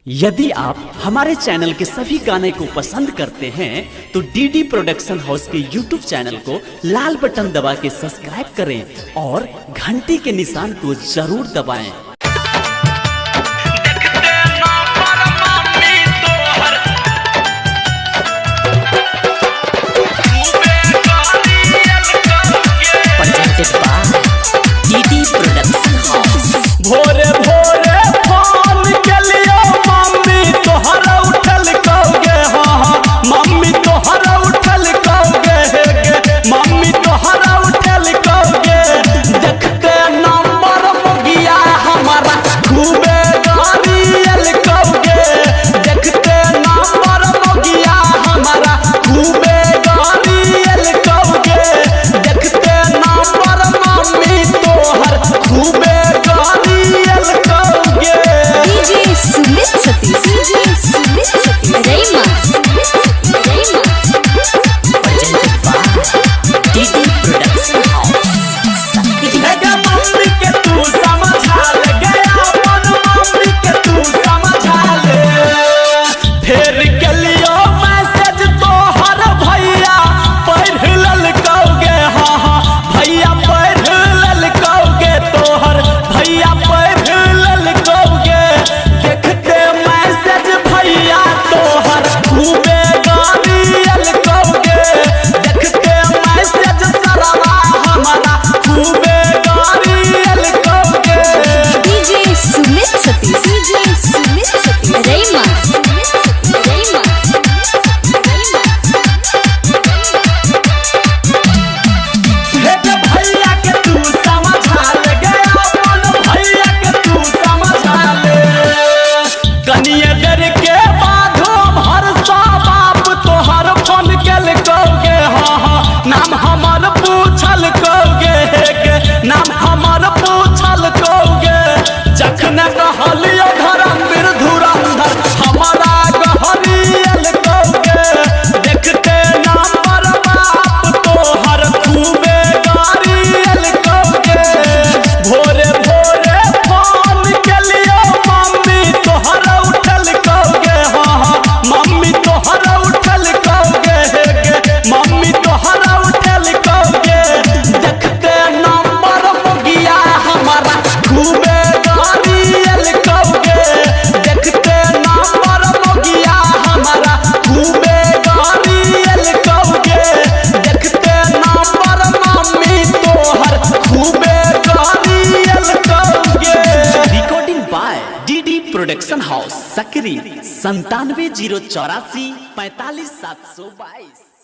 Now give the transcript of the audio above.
यदि आप हमारे चैनल के सभी गाने को पसंद करते हैं तो डीडी प्रोडक्शन हाउस के यूट्यूब चैनल को लाल बटन दबा के सब्सक्राइब करें और घंटी के निशान को जरूर दबाएं। DD production house. भोरे भोरे फोन के लिए मम्मी तोहरा उठल कहोगे, हाँ मम्मी तोहरा उठल कहोगे, मम्मी तोहरा उठल कहोगे। देखते नंबर मोगिया हमारा खूबे गाड़ियल कहोगे, देखते नंबर मोगिया हमारा खूबे गाड़ियल कहोगे, देखते नंबर मम्मी तोहर खूबे प्रोडक्शन हाउस सकरी 97 084 45 722।